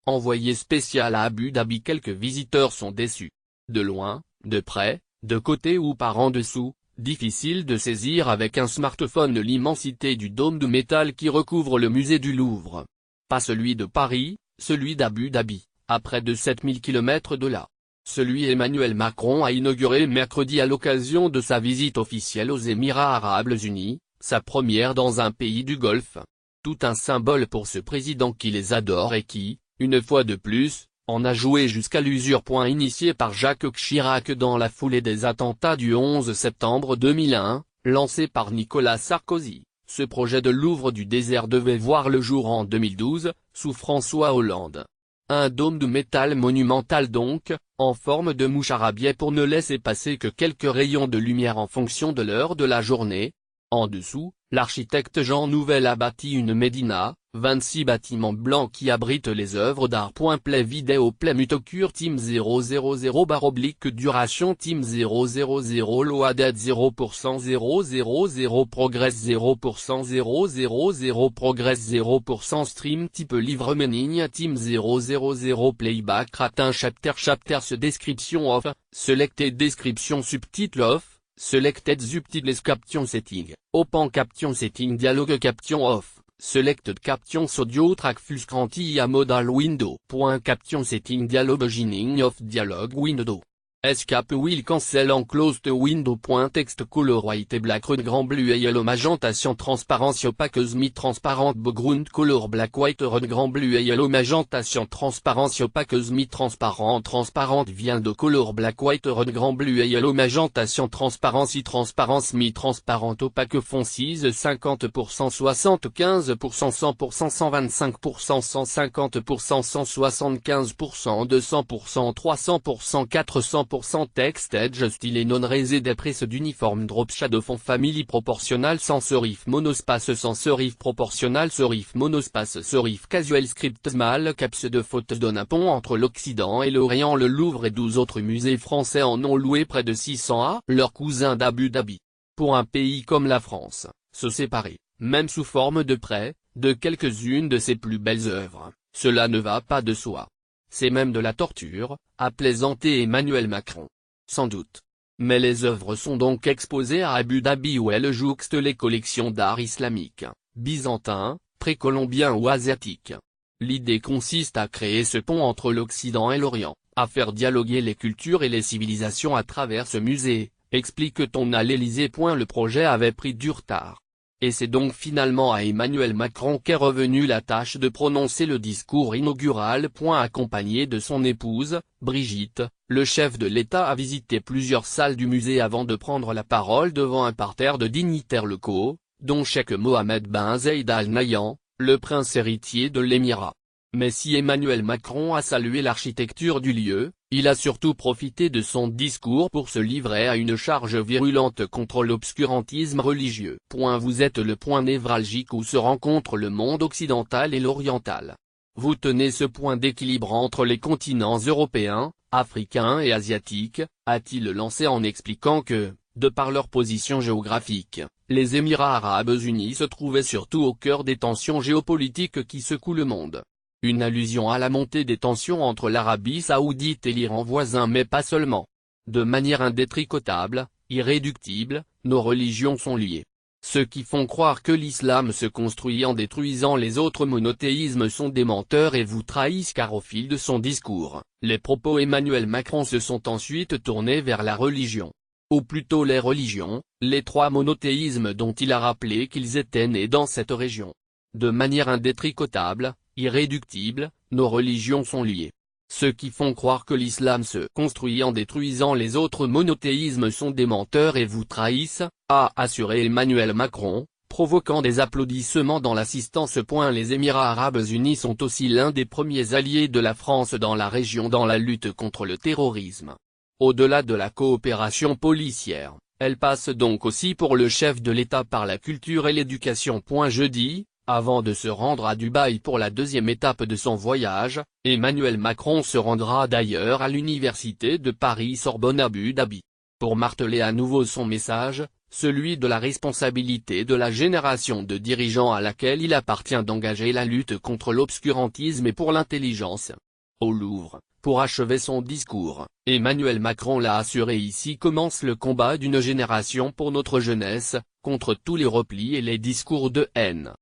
envoyé spécial à Abu Dhabi. Quelques visiteurs sont déçus. De loin, de près, de côté ou par en dessous, difficile de saisir avec un smartphone l'immensité du dôme de métal qui recouvre le musée du Louvre. Pas celui de Paris, celui d'Abu Dhabi, à près de 7000 km de là. Celui Emmanuel Macron a inauguré mercredi à l'occasion de sa visite officielle aux Émirats Arabes Unis, sa première dans un pays du Golfe. Tout un symbole pour ce président qui les adore et qui, une fois de plus, en a joué jusqu'à l'usure. Initié par Jacques Chirac dans la foulée des attentats du 11 septembre 2001, lancé par Nicolas Sarkozy, ce projet de Louvre du désert devait voir le jour en 2012, sous François Hollande. Un dôme de métal monumental donc, en forme de mouche à biais pour ne laisser passer que quelques rayons de lumière en fonction de l'heure de la journée. En dessous, l'architecte Jean Nouvel a bâti une médina, 26 bâtiments blancs qui abritent les œuvres d'art. Play vidéo play mutocure team 000/duration team 000 loaded 0% 000 progress 0% 000 progress 0% stream type livre meaning team 000 playback ratin chapter description off, selected description subtitle off. Selected subtitles caption setting, open caption setting dialogue caption off, selected captions audio track fuscanti à modal window. Caption setting dialogue beginning of dialogue window. Escape will cancel en closed window. Text color white et black red grand bleu et yellow magentation transparence opaque semi transparente background color black white red grand bleu et yellow magentation transparence opaque semi transparente vient de color black white red grand bleu et yellow magentation transparence transparence mi transparente opaque foncise 50% 75% 100% 125% 150% 175% 200% 300% 400% text edge style non resided press d'uniforme drop shadow font family proportional sans serif monospace sans serif proportional serif monospace serif casual script small caps de faute donne un pont entre l'Occident et l'Orient. Le Louvre et 12 autres musées français en ont loué près de 600 à leurs cousins d'Abu Dhabi. Pour un pays comme la France, se séparer, même sous forme de prêt, de quelques-unes de ses plus belles œuvres, cela ne va pas de soi. C'est même de la torture, a plaisanté Emmanuel Macron. Sans doute. Mais les œuvres sont donc exposées à Abu Dhabi où elles jouxtent les collections d'art islamique, byzantin, précolombien ou asiatique. L'idée consiste à créer ce pont entre l'Occident et l'Orient, à faire dialoguer les cultures et les civilisations à travers ce musée, explique-t-on à l'Élysée. Le projet avait pris du retard. Et c'est donc finalement à Emmanuel Macron qu'est revenue la tâche de prononcer le discours inaugural. Accompagné de son épouse, Brigitte, le chef de l'État a visité plusieurs salles du musée avant de prendre la parole devant un parterre de dignitaires locaux, dont Cheikh Mohammed bin Zayed Al Nahyan, le prince héritier de l'Émirat. Mais si Emmanuel Macron a salué l'architecture du lieu, il a surtout profité de son discours pour se livrer à une charge virulente contre l'obscurantisme religieux. Vous êtes le point névralgique où se rencontre le monde occidental et l'oriental. Vous tenez ce point d'équilibre entre les continents européens, africains et asiatiques, a-t-il lancé en expliquant que, de par leur position géographique, les Émirats Arabes Unis se trouvaient surtout au cœur des tensions géopolitiques qui secouent le monde. Une allusion à la montée des tensions entre l'Arabie saoudite et l'Iran voisin mais pas seulement. De manière indétricotable, irréductible, nos religions sont liées. Ceux qui font croire que l'islam se construit en détruisant les autres monothéismes sont des menteurs et vous trahissent car au fil de son discours, les propos Emmanuel Macron se sont ensuite tournés vers la religion. Ou plutôt les religions, les trois monothéismes dont il a rappelé qu'ils étaient nés dans cette région. De manière indétricotable, irréductible, nos religions sont liées. Ceux qui font croire que l'islam se construit en détruisant les autres monothéismes sont des menteurs et vous trahissent, a assuré Emmanuel Macron, provoquant des applaudissements dans l'assistance. Les Émirats Arabes Unis sont aussi l'un des premiers alliés de la France dans la région dans la lutte contre le terrorisme. Au-delà de la coopération policière, elle passe donc aussi pour le chef de l'État par la culture et l'éducation. Jeudi, avant de se rendre à Dubaï pour la deuxième étape de son voyage, Emmanuel Macron se rendra d'ailleurs à l'université de Paris-Sorbonne Abu Dhabi. Pour marteler à nouveau son message, celui de la responsabilité de la génération de dirigeants à laquelle il appartient d'engager la lutte contre l'obscurantisme et pour l'intelligence. Au Louvre, pour achever son discours, Emmanuel Macron l'a assuré, ici commence le combat d'une génération pour notre jeunesse, contre tous les replis et les discours de haine.